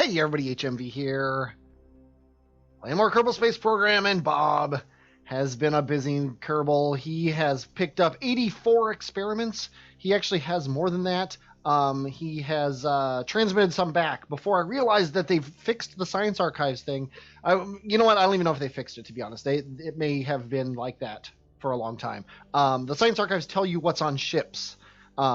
Hey everybody, HMV here. Playing more Kerbal Space Program, and Bob has been a busy Kerbal. He has picked up 84 experiments. He actually has more than that. He has transmitted some back before I realized that they've fixed the Science Archives thing. You know what? I don't even know if they fixed it, to be honest. It may have been like that for a long time. The Science Archives tell you what's on ships.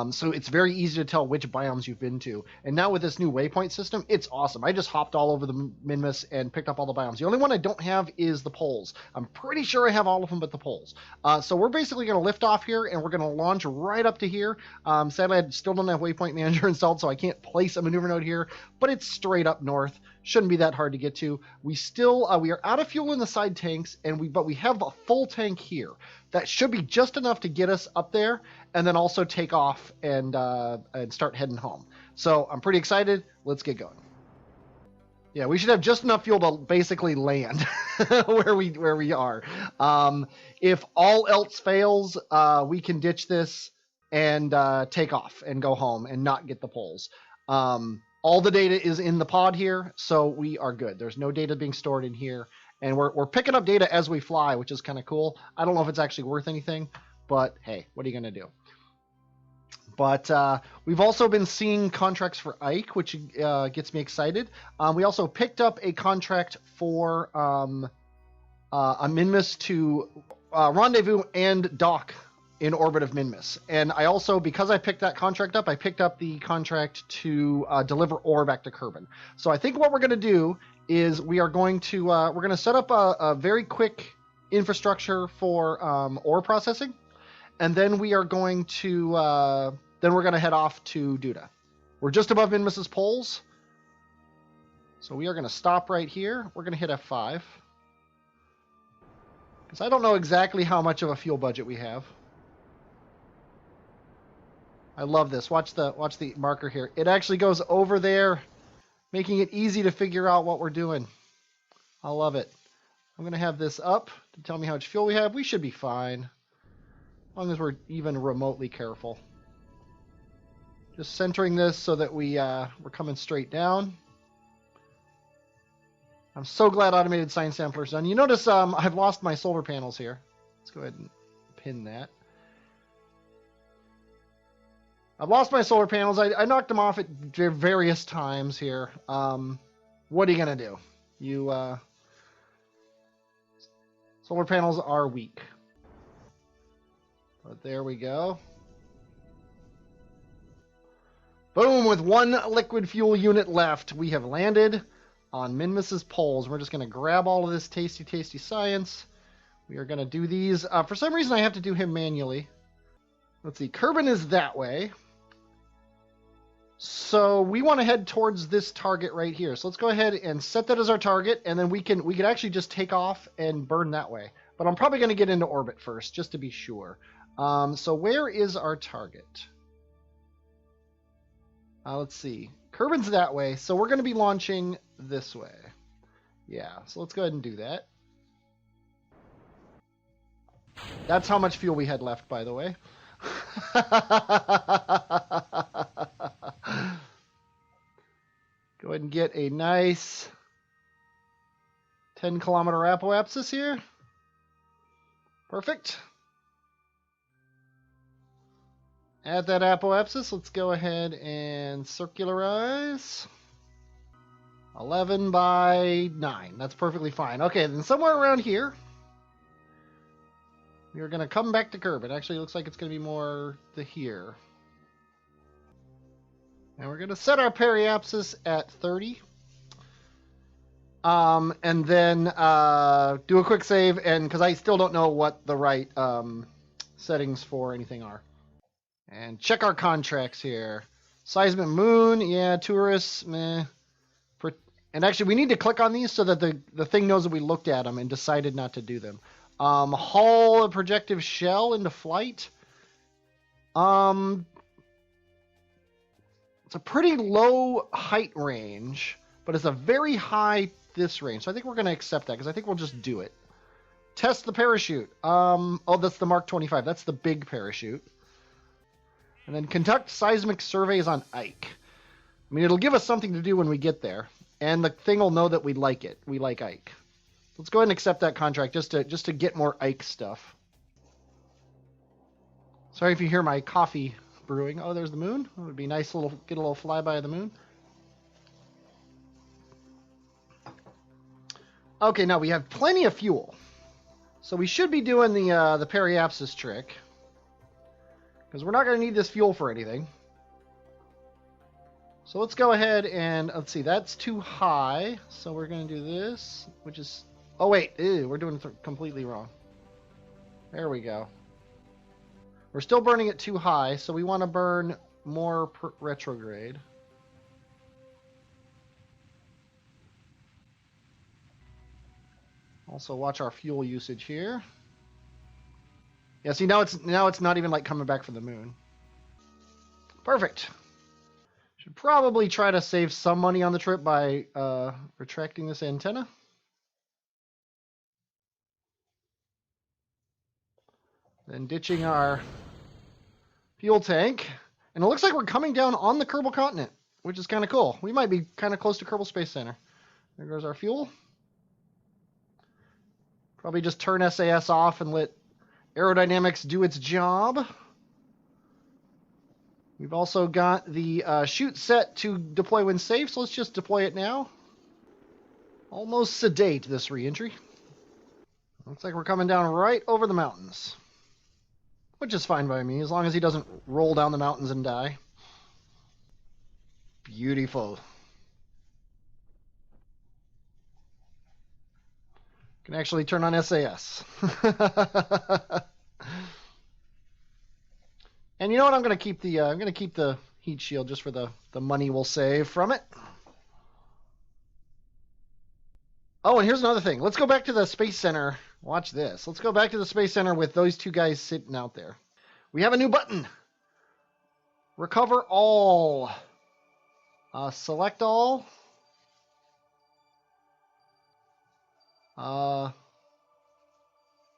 So it's very easy to tell which biomes you've been to. And now with this new waypoint system, it's awesome. I just hopped all over the Minmus and picked up all the biomes. The only one I don't have is the poles. I'm pretty sure I have all of them but the poles. So we're basically going to lift off here, and we're going to launch right up to here. Sadly, I still don't have Waypoint Manager installed, so I can't place a maneuver node here, but it's straight up north. Shouldn't be that hard to get to. We still we are out of fuel in the side tanks, but we have a full tank here. That should be just enough to get us up there, and then also take off and start heading home. So I'm pretty excited. Let's get going. Yeah, we should have just enough fuel to basically land where we are. If all else fails, we can ditch this and take off and go home and not get the poles. All the data is in the pod here, so we are good. There's no data being stored in here. And we're picking up data as we fly, which is kind of cool. I don't know if it's actually worth anything, but hey, what are you going to do? But we've also been seeing contracts for Ike, which gets me excited. We also picked up a contract for a Minmus to rendezvous and dock in orbit of Minmus. And I also, because I picked that contract up, I picked up the contract to deliver ore back to Kerbin. So I think what we're going to do is we are going to set up a very quick infrastructure for ore processing, and then we are going to head off to Duda. We're just above Minmus's poles, so we are going to stop right here. We're going to hit F5 because I don't know exactly how much of a fuel budget we have. I love this. Watch the marker here. It actually goes over there, making it easy to figure out what we're doing. I love it. I'm going to have this up to tell me how much fuel we have. We should be fine, as long as we're even remotely careful. Just centering this so that we're coming straight down. I'm so glad automated science sampler's done. You notice I've lost my solar panels here. Let's go ahead and pin that. I've lost my solar panels. I knocked them off at various times here. What are you going to do? Solar panels are weak. But there we go. Boom, with one liquid fuel unit left, we have landed on Minmus's poles. We're just going to grab all of this tasty, tasty science. We are going to do these. For some reason, I have to do him manually. Let's see. Kerbin is that way. So we want to head towards this target right here. So let's go ahead and set that as our target, and then we can actually just take off and burn that way. But I'm probably going to get into orbit first, just to be sure. So where is our target? Let's see. Kerbin's that way, so we're going to be launching this way. Yeah, so let's go ahead and do that. That's how much fuel we had left, by the way. Go ahead and get a nice 10-kilometer apoapsis here. Perfect. At that apoapsis, let's go ahead and circularize. 11 by 9. That's perfectly fine. Okay, then somewhere around here, we're going to come back to Kerbin. Actually, it looks like it's going to be more to here. And we're going to set our periapsis at 30. And then do a quick save, and because I still don't know what the right settings for anything are. And check our contracts here. Seismic Moon, yeah, tourists, meh. And actually, we need to click on these so that the thing knows that we looked at them and decided not to do them. Haul a projective shell into flight. It's a pretty low height range, but it's a very high this range. So I think we're going to accept that because I think we'll just do it. Test the parachute. Oh, that's the Mark 25. That's the big parachute. And then conduct seismic surveys on Ike. I mean, it'll give us something to do when we get there. And the thing will know that we like it. We like Ike. Let's go ahead and accept that contract just to get more Ike stuff. Sorry if you hear my coffee brewing. Oh, there's the moon. It would be nice get a little flyby of the moon. Okay, now we have plenty of fuel. So we should be doing the periapsis trick. Because we're not going to need this fuel for anything. So let's go ahead and, let's see, that's too high. So we're going to do this, which is, oh wait, we're doing it completely wrong. There we go. We're still burning it too high, so we want to burn more retrograde. Also watch our fuel usage here. Yeah, see now it's not even like coming back from the moon. Perfect. Should probably try to save some money on the trip by retracting this antenna. Then ditching our fuel tank. And it looks like we're coming down on the Kerbal continent, which is kind of cool. We might be kind of close to Kerbal Space Center. There goes our fuel. Probably just turn SAS off and let aerodynamics do its job. We've also got the chute set to deploy when safe, so let's just deploy it now. Almost sedate, this re-entry. Looks like we're coming down right over the mountains. Which is fine by me, as long as he doesn't roll down the mountains and die. Beautiful. Can actually turn on SAS. And you know what? I'm gonna keep the heat shield just for the money we'll save from it. Oh, and here's another thing. Let's go back to the Space Center. Watch this. Let's go back to the Space Center with those two guys sitting out there. We have a new button. Recover all. Select all.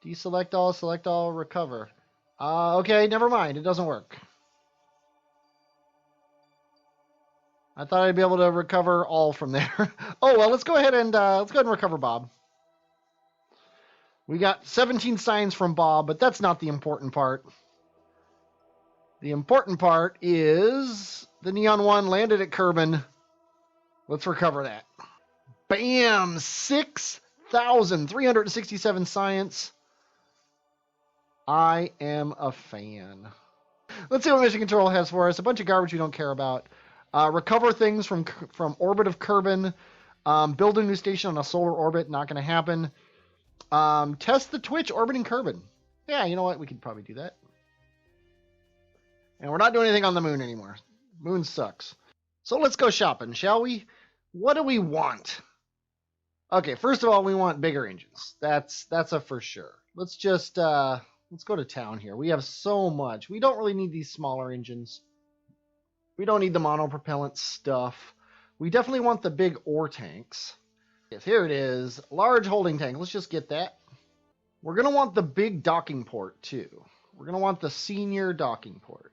Deselect all, select all, recover. Okay, never mind. It doesn't work. I thought I'd be able to recover all from there. Oh, well, let's go ahead and recover Bob. We got 17 signs from Bob, but that's not the important part. The important part is the Neon 1 landed at Kerbin. Let's recover that. Bam! 6,367 science. I am a fan. Let's see what Mission Control has for us. A bunch of garbage we don't care about. Recover things from orbit of Kerbin. Build a new station on a solar orbit. Not going to happen. Test the Twitch orbiting Kerbin. Yeah, you know what? We could probably do that. And we're not doing anything on the moon anymore. Moon sucks. So let's go shopping, shall we? What do we want? Okay, first of all, we want bigger engines. That's a for sure. Let's just let's go to town here. We have so much. We don't really need these smaller engines. We don't need the monopropellant stuff. We definitely want the big ore tanks. Yes, here it is. Large holding tank. Let's just get that. We're going to want the big docking port, too. We're going to want the senior docking port.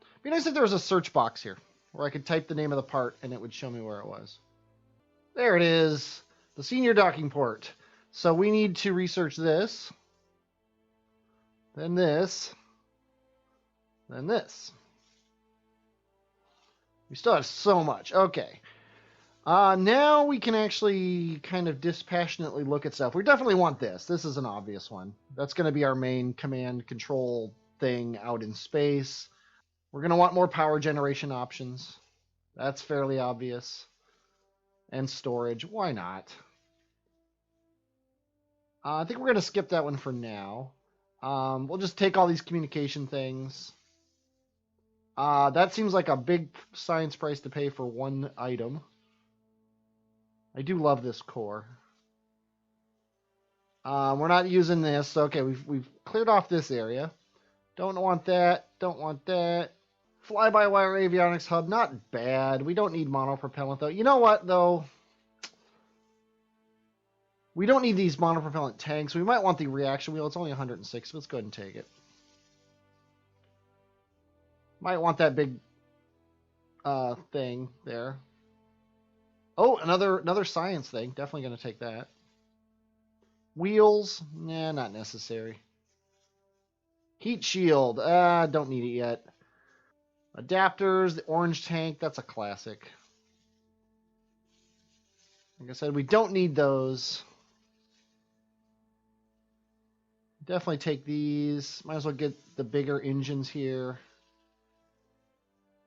It'd be nice if there was a search box here where I could type the name of the part and it would show me where it was. There it is. The senior docking port. So we need to research this. Then this. Then this. We still have so much. Okay. Now we can actually kind of dispassionately look at stuff. We definitely want this. This is an obvious one. That's going to be our main command control thing out in space. We're going to want more power generation options. That's fairly obvious. And storage. Why not? I think we're going to skip that one for now. We'll just take all these communication things. That seems like a big science price to pay for one item. I do love this core. We're not using this. Okay, we've cleared off this area. Don't want that. Don't want that. Fly-by-wire avionics hub. Not bad. We don't need monopropellant, though. You know what, though? We don't need these monopropellant tanks. We might want the reaction wheel. It's only 106. Let's go ahead and take it. Might want that big thing there. Oh, another science thing. Definitely going to take that. Wheels, nah, not necessary. Heat shield, don't need it yet. Adapters, the orange tank, that's a classic. Like I said, we don't need those. Definitely take these. Might as well get the bigger engines here.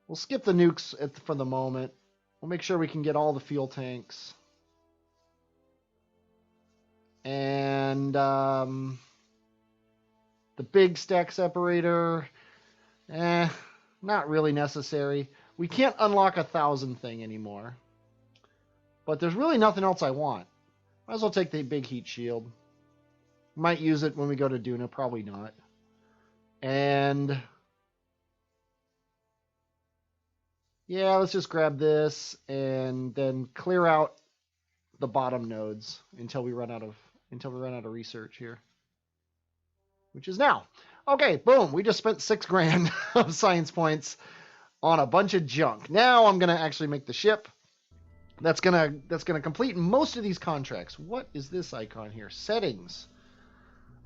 We'll skip the nukes for the moment. We'll make sure we can get all the fuel tanks. And the big stack separator, not really necessary. We can't unlock 1,000 thing anymore. But there's really nothing else I want. Might as well take the big heat shield. Might use it when we go to Duna, probably not. And yeah, let's just grab this and then clear out the bottom nodes until we run out of research here, which is now. Okay, boom. We just spent $6,000 of science points on a bunch of junk. Now I'm gonna actually make the ship. That's gonna complete most of these contracts. What is this icon here? Settings.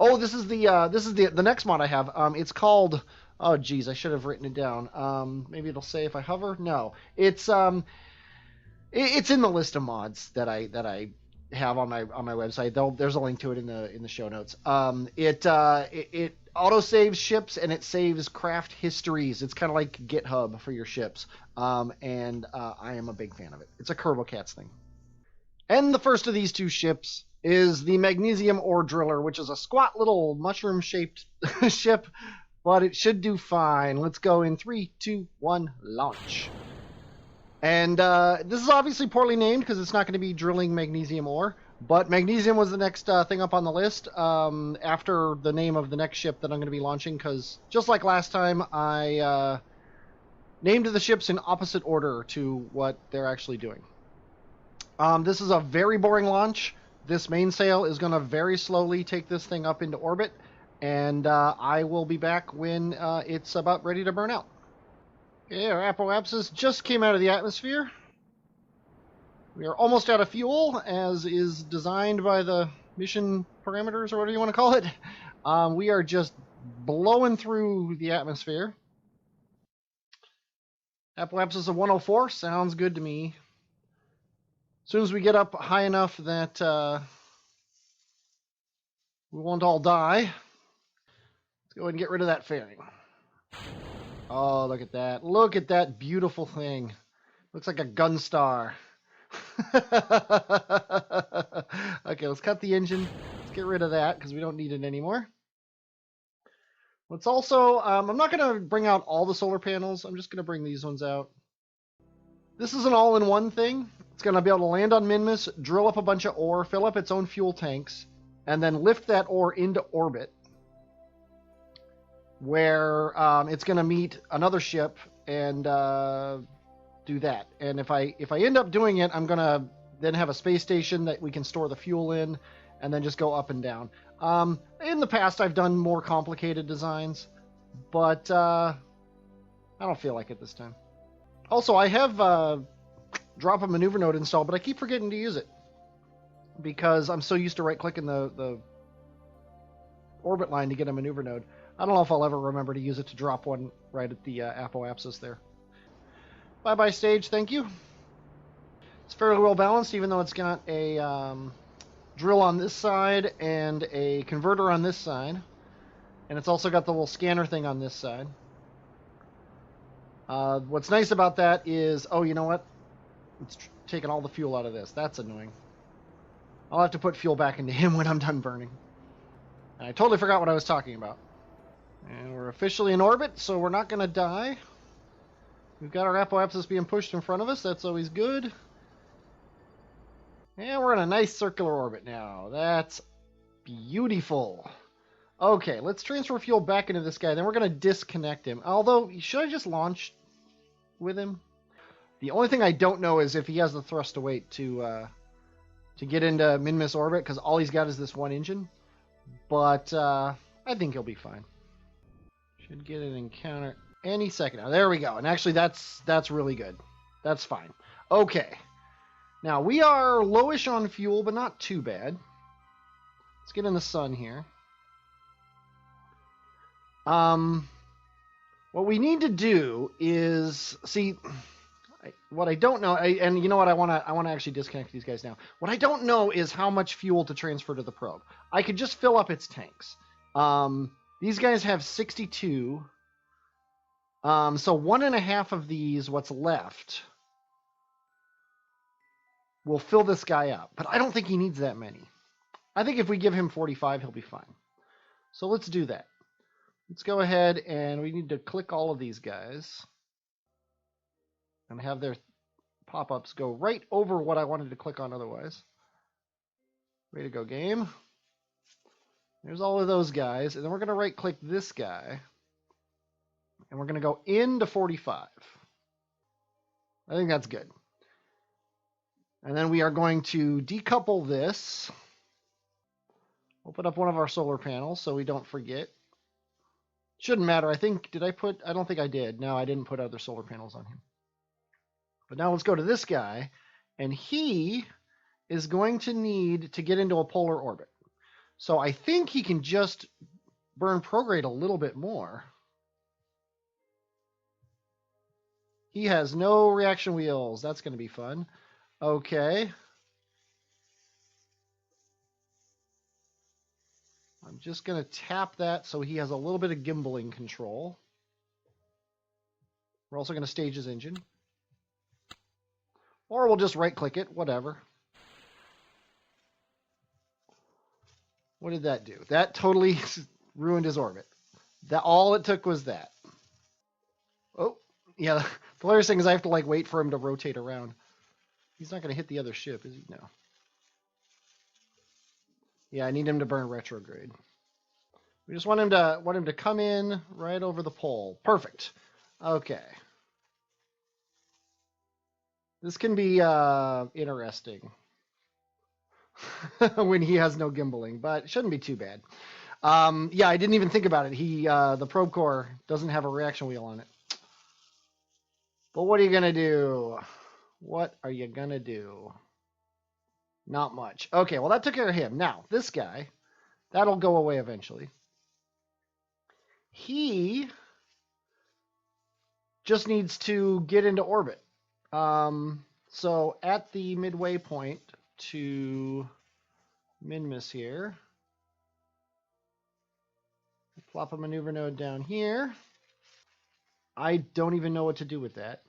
Oh, this is the next mod I have. It's called. Oh, geez, I should have written it down. Maybe it'll say if I hover. No, it's in the list of mods that I have on my website. There's a link to it in the show notes. It auto saves ships and it saves craft histories. It's kind of like GitHub for your ships. And I am a big fan of it. It's a KerboCats thing. And the first of these two ships is the Magnesium Ore Driller, which is a squat little mushroom-shaped ship, but it should do fine. Let's go in 3, 2, 1, launch. And this is obviously poorly named because it's not going to be drilling magnesium ore, but magnesium was the next thing up on the list after the name of the next ship that I'm going to be launching, because just like last time, I named the ships in opposite order to what they're actually doing. This is a very boring launch. This mainsail is going to very slowly take this thing up into orbit, and I will be back when it's about ready to burn out. Yeah, our apoapsis just came out of the atmosphere. We are almost out of fuel, as is designed by the mission parameters, or whatever you want to call it. We are just blowing through the atmosphere. Apoapsis of 104 sounds good to me. As soon as we get up high enough that we won't all die, let's go ahead and get rid of that fairing. Oh, look at that. Look at that beautiful thing. Looks like a gun star. Okay, let's cut the engine. Let's get rid of that because we don't need it anymore. Let's also, I'm not going to bring out all the solar panels. I'm just going to bring these ones out. This is an all-in-one thing. It's going to be able to land on Minmus, drill up a bunch of ore, fill up its own fuel tanks, and then lift that ore into orbit, where it's going to meet another ship and do that. And if I end up doing it, I'm going to then have a space station that we can store the fuel in, and then just go up and down. In the past, I've done more complicated designs, but I don't feel like it this time. Also, I have drop a maneuver node installed, but I keep forgetting to use it because I'm so used to right-clicking the orbit line to get a maneuver node. I don't know if I'll ever remember to use it to drop one right at the apoapsis there. Bye-bye stage, thank you. It's fairly well balanced, even though it's got a drill on this side and a converter on this side. And it's also got the little scanner thing on this side. What's nice about that is, oh, you know what? It's taking all the fuel out of this. That's annoying. I'll have to put fuel back into him when I'm done burning. And I totally forgot what I was talking about. And we're officially in orbit, so we're not going to die. We've got our apoapsis being pushed in front of us. That's always good. And we're in a nice circular orbit now. That's beautiful. Okay, let's transfer fuel back into this guy. Then we're going to disconnect him. Although, should I just launch with him? The only thing I don't know is if he has the thrust to weight to get into Minmus orbit, because all he's got is this one engine. But I think he'll be fine. Should get an encounter any second now. There we go. And actually, that's really good. That's fine. Okay. Now, we are lowish on fuel, but not too bad. Let's get in the sun here. What we need to do is see what I don't know, and you know what, I want to actually disconnect these guys now. What I don't know is how much fuel to transfer to the probe. I could just fill up its tanks. These guys have 62. So 1.5 of these, what's left, will fill this guy up. But I don't think he needs that many. I think if we give him 45, he'll be fine. So let's do that. Let's go ahead and we need to click all of these guys and have their pop-ups go right over what I wanted to click on otherwise. Way to go, game. There's all of those guys. And then we're going to right-click this guy. And we're going to go into 45. I think that's good. And then we are going to decouple this. Open up one of our solar panels so we don't forget. Shouldn't matter. I don't think I did. No, I didn't put other solar panels on him. But now let's go to this guy. And he is going to need to get into a polar orbit. So I think he can just burn prograde a little bit more. He has no reaction wheels. That's going to be fun. Okay. I'm just going to tap that so he has a little bit of gimbaling control. We're also going to stage his engine. Or we'll just right-click it, whatever. What did that do? That totally ruined his orbit. All it took was that. Oh, yeah. The hilarious thing is I have to wait for him to rotate around. He's not going to hit the other ship, is he? No. Yeah, I need him to burn retrograde. We just want him to come in right over the pole. Perfect. Okay. This can be interesting when he has no gimbaling, but it shouldn't be too bad. Yeah, I didn't even think about it. The probe core doesn't have a reaction wheel on it. But what are you gonna do? What are you gonna do? Not much. Okay, well that took care of him. Now, this guy, that'll go away eventually. He just needs to get into orbit. So at the midway point to Minmus here, plop a maneuver node down here. I don't even know what to do with that.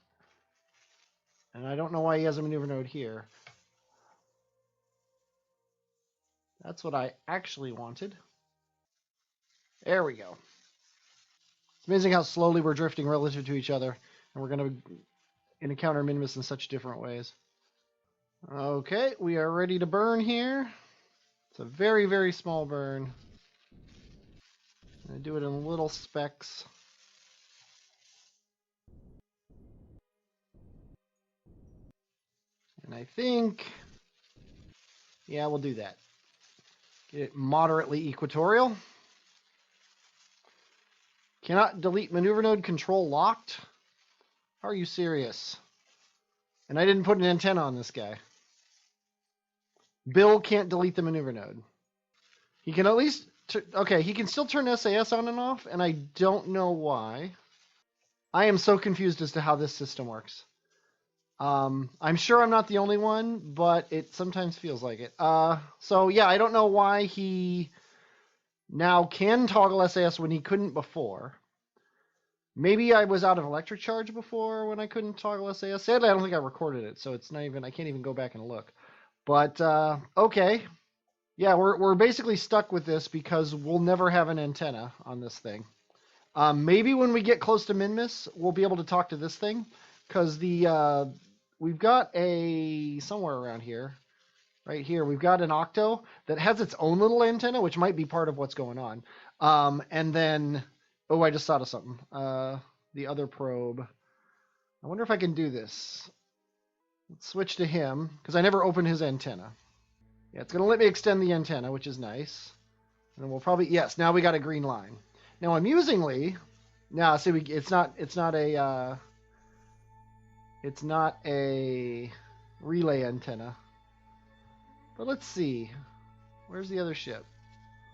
And I don't know why he has a maneuver node here. That's what I actually wanted. There we go. It's amazing how slowly we're drifting relative to each other. And we're going to encounter Minmus in such different ways. Okay, we are ready to burn here. It's a very, very small burn. I'm going to do it in little specks. And I think, yeah, we'll do that. Get it moderately equatorial. Cannot delete maneuver node control locked. How are you serious? And I didn't put an antenna on this guy. Bill can't delete the maneuver node. He can at least, okay, he can still turn SAS on and off, and I don't know why. I am so confused as to how this system works. I'm sure I'm not the only one, but it sometimes feels like it. So yeah, I don't know why he now can toggle SAS when he couldn't before. Maybe I was out of electric charge before when I couldn't toggle SAS. Sadly, I don't think I recorded it, so it's not even, I can't even go back and look. But okay. Yeah, we're basically stuck with this because we'll never have an antenna on this thing. Maybe when we get close to Minmus, we'll be able to talk to this thing, because we've got somewhere around here, right here, we've got an Octo that has its own little antenna, which might be part of what's going on. And then, oh, I just thought of something. The other probe. I wonder if I can do this. Let's switch to him, because I never opened his antenna. Yeah, it's going to let me extend the antenna, which is nice. And then we'll probably, yes, now we got a green line. Now, amusingly, now see, it's not a relay antenna. But let's see. Where's the other ship?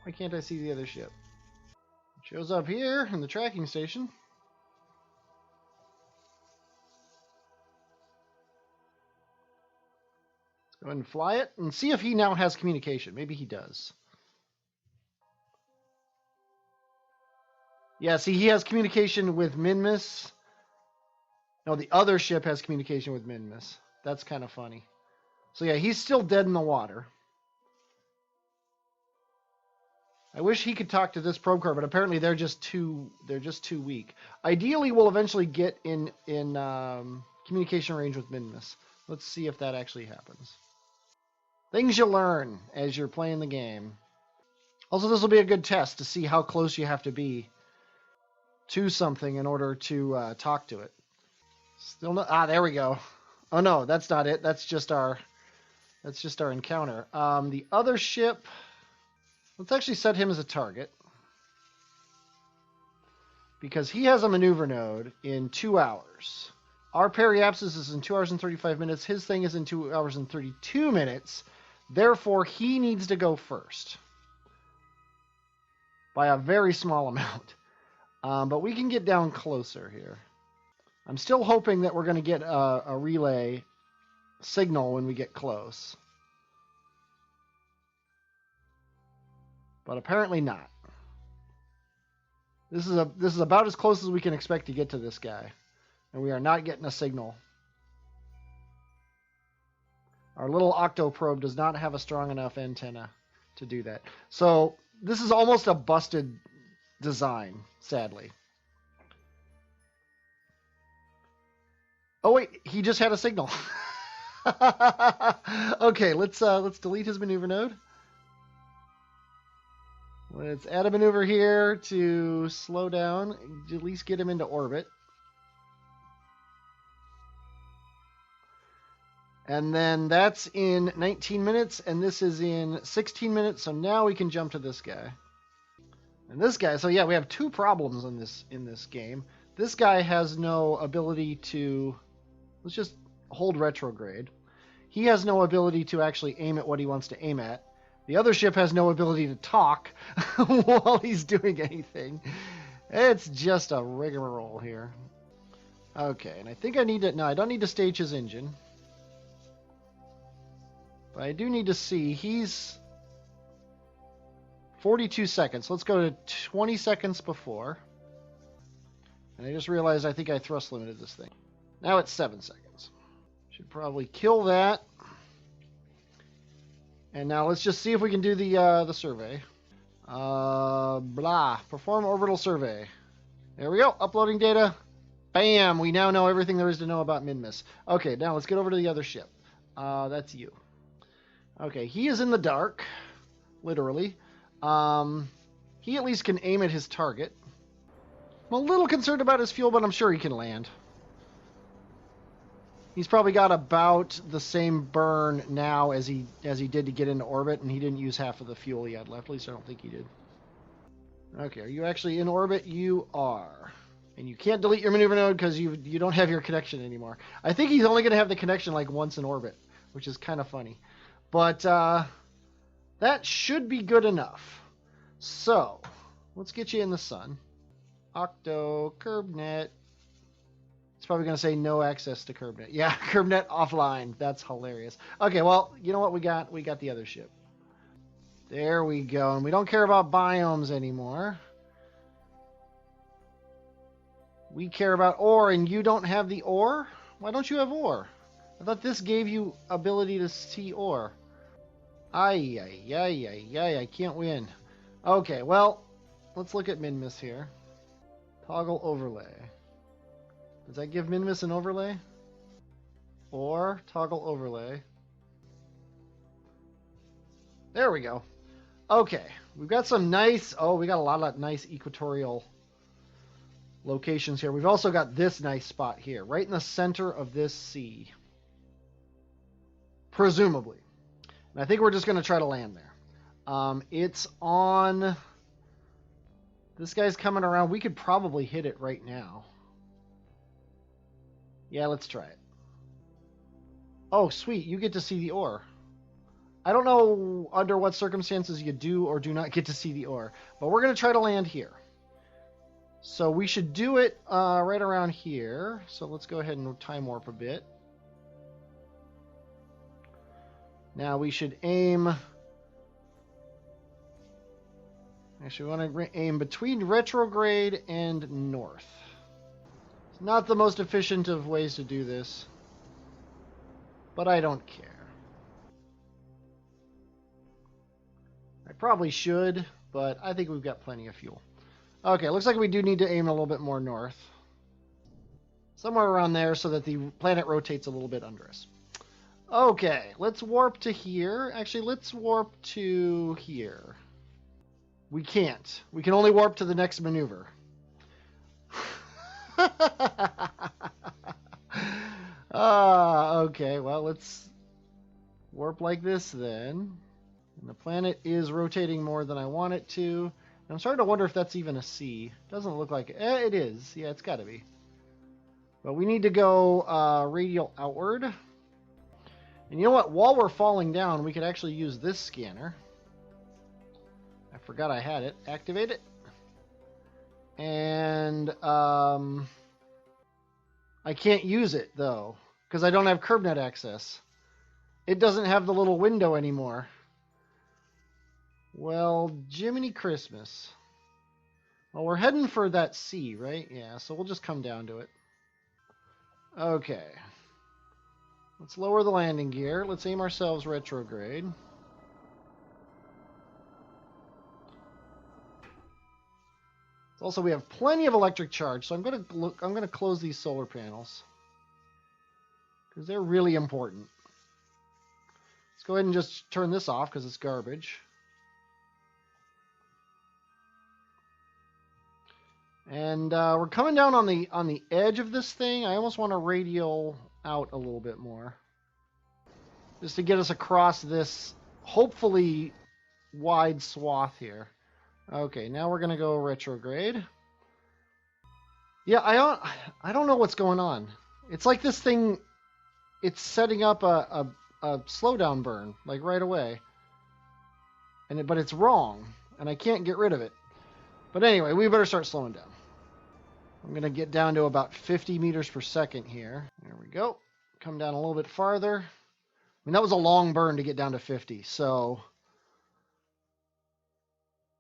Why can't I see the other ship? It shows up here in the tracking station. Let's go ahead and fly it and see if he now has communication. Maybe he does. Yeah, see, he has communication with Minmus. No, the other ship has communication with Minmus. That's kind of funny. So yeah, he's still dead in the water. I wish he could talk to this probe car, but apparently they're just too weak. Ideally, we'll eventually get in communication range with Minmus. Let's see if that actually happens. Things you learn as you're playing the game. Also, this will be a good test to see how close you have to be to something in order to talk to it. Still no. Ah, there we go. Oh no, that's not it. That's just our encounter. The other ship. Let's actually set him as a target, because he has a maneuver node in 2 hours. Our periapsis is in 2 hours and 35 minutes. His thing is in 2 hours and 32 minutes. Therefore, he needs to go first by a very small amount. But we can get down closer here. I'm still hoping that we're going to get a relay signal when we get close. But apparently not. This is about as close as we can expect to get to this guy. And we are not getting a signal. Our little octo probe does not have a strong enough antenna to do that. So this is almost a busted design, sadly. Oh wait, he just had a signal. Okay, let's delete his maneuver node. Let's add a maneuver here to slow down, at least get him into orbit. And then that's in 19 minutes, and this is in 16 minutes, so now we can jump to this guy. And this guy, so yeah, we have two problems in this game. This guy has no ability to, let's just hold retrograde. He has no ability to actually aim at what he wants to aim at. The other ship has no ability to talk while he's doing anything. It's just a rigmarole here. Okay, and I think I need to... No, I don't need to stage his engine. But I do need to see... He's 42 seconds. Let's go to 20 seconds before. And I just realized I think I thrust limited this thing. Now it's 7 seconds. Should probably kill that. And now let's just see if we can do the survey. Perform orbital survey. There we go. Uploading data. Bam! We now know everything there is to know about Minmus. Okay, now let's get over to the other ship. That's you. Okay, he is in the dark. Literally. He at least can aim at his target. I'm a little concerned about his fuel, but I'm sure he can land. He's probably got about the same burn now as he did to get into orbit, and he didn't use half of the fuel he had left. At least I don't think he did. Okay, are you actually in orbit? You are. And you can't delete your maneuver node because you don't have your connection anymore. I think he's only going to have the connection like once in orbit, which is kind of funny. But that should be good enough. So, let's get you in the sun. Octo, KerbNet. It's probably going to say no access to KerbNet. Yeah, KerbNet offline. That's hilarious. Okay, well, you know what we got? We got the other ship. There we go. And we don't care about biomes anymore. We care about ore, and you don't have the ore? Why don't you have ore? I thought this gave you ability to see ore. Ay, I can't win. Okay, well, let's look at Minmus here. Toggle overlay. Does that give Minmus an overlay? Or toggle overlay. There we go. Okay, we've got some nice... Oh, we got a lot of nice equatorial locations here. We've also got this nice spot here, right in the center of this sea. Presumably. And I think we're just going to try to land there. It's on... This guy's coming around. We could probably hit it right now. Yeah, let's try it. Oh, sweet. You get to see the ore. I don't know under what circumstances you do or do not get to see the ore, but we're going to try to land here. So we should do it right around here. So let's go ahead and time warp a bit. Now we should aim... Actually, we want to aim between retrograde and north. It's not the most efficient of ways to do this, but I don't care. I probably should, but I think we've got plenty of fuel. Okay, looks like we do need to aim a little bit more north. Somewhere around there so that the planet rotates a little bit under us. Okay, let's warp to here. Actually, let's warp to here. We can't. We can only warp to the next maneuver. Okay, well, let's warp like this then. And the planet is rotating more than I want it to. And I'm starting to wonder if that's even a C. Doesn't look like it. It is. Yeah, it's got to be. But we need to go radial outward. And you know what? While we're falling down, we could actually use this scanner. I forgot I had it. Activate it. And I can't use it, though, because I don't have KerbNet access. It doesn't have the little window anymore. Well, Jiminy Christmas. Well, we're heading for that C, right? Yeah, so we'll just come down to it. Okay. Let's lower the landing gear. Let's aim ourselves retrograde. Also, we have plenty of electric charge, so I'm going to close these solar panels because they're really important. Let's go ahead and just turn this off because it's garbage. And we're coming down on the edge of this thing. I almost want to radial out a little bit more, just to get us across this hopefully wide swath here. Okay, now we're gonna go retrograde. Yeah, I don't know what's going on. It's like this thing, it's setting up a slowdown burn like right away, but it's wrong, and I can't get rid of it. But anyway, we better start slowing down. I'm gonna get down to about 50 meters per second here. There we go. Come down a little bit farther. I mean, that was a long burn to get down to 50, so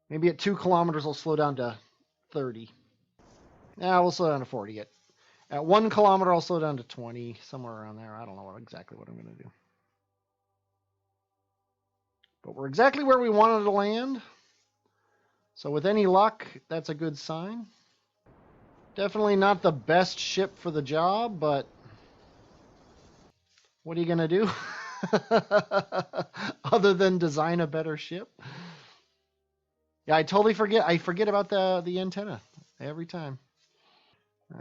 maybe at 2 kilometers, I'll slow down to 30. Now we'll slow down to 40. At 1 kilometer, I'll slow down to 20, somewhere around there. I don't know exactly what I'm going to do. But we're exactly where we wanted to land. So with any luck, that's a good sign. Definitely not the best ship for the job, but what are you going to do? Other than design a better ship? Yeah, I totally forget. I forget about the antenna every time.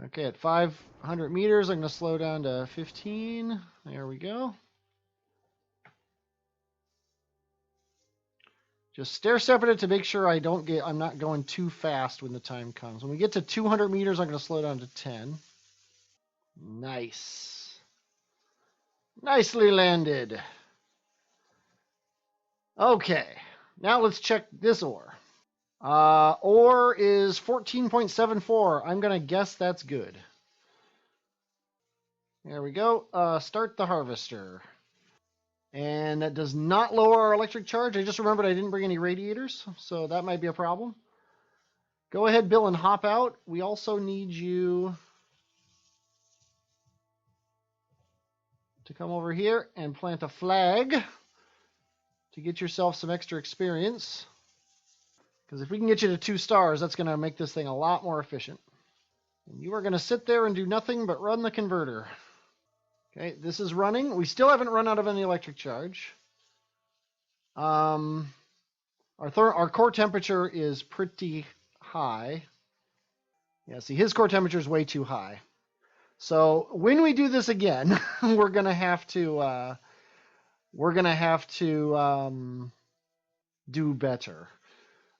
Okay, at 500 meters, I'm going to slow down to 15. There we go. Just stair-stepping it to make sure I'm not going too fast when the time comes. When we get to 200 meters, I'm going to slow down to 10. Nice. Nicely landed. Okay, now let's check this ore. Ore is 14.74. I'm going to guess that's good. There we go. Start the harvester. And that does not lower our electric charge. I just remembered I didn't bring any radiators, so that might be a problem. Go ahead, Bill, and hop out. We also need you to come over here and plant a flag to get yourself some extra experience. Because if we can get you to 2 stars, that's going to make this thing a lot more efficient. And you are going to sit there and do nothing but run the converter. Okay, this is running. We still haven't run out of any electric charge. Our core temperature is pretty high. Yeah, see, his core temperature is way too high. So when we do this again, we're gonna have to do better.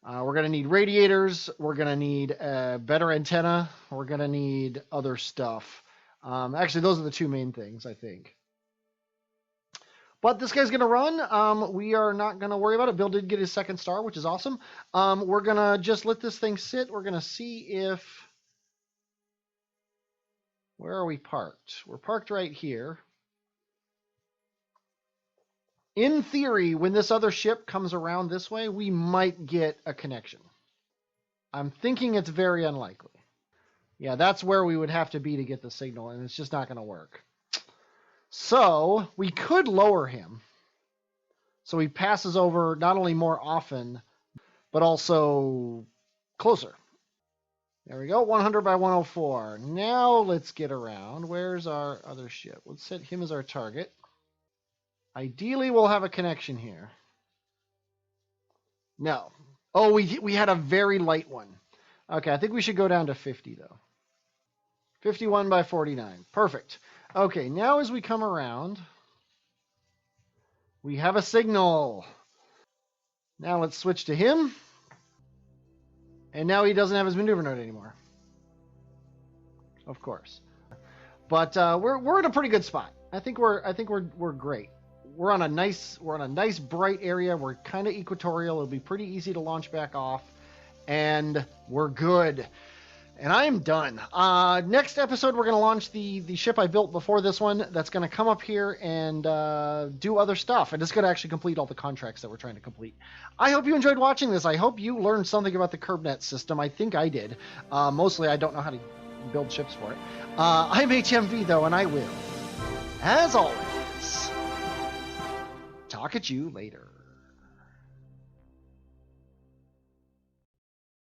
We're gonna need radiators. We're gonna need a better antenna. We're gonna need other stuff. Actually, those are the 2 main things, I think. But this guy's going to run. We are not going to worry about it. Bill did get his second star, which is awesome. We're going to just let this thing sit. We're going to see if... Where are we parked? We're parked right here. In theory, when this other ship comes around this way, we might get a connection. I'm thinking it's very unlikely. Yeah, that's where we would have to be to get the signal, and it's just not going to work. So, we could lower him. So he passes over not only more often, but also closer. There we go, 100 by 104. Now let's get around. Where's our other ship? Let's set him as our target. Ideally, we'll have a connection here. No. Oh, we had a very light one. Okay, I think we should go down to 50, though. 51 by 49. Perfect. Okay, now as we come around, we have a signal. Now let's switch to him. And now he doesn't have his maneuver node anymore. Of course. But we're in a pretty good spot. I think we're great. We're on a nice bright area. We're kind of equatorial. It'll be pretty easy to launch back off, and we're good. And I am done. Next episode, we're going to launch the ship I built before this one. That's going to come up here and do other stuff, and it's going to actually complete all the contracts that we're trying to complete. I hope you enjoyed watching this. I hope you learned something about the KerbNet system. I think I did. Mostly, I don't know how to build ships for it. I'm HMV though, and I will, as always, talk at you later.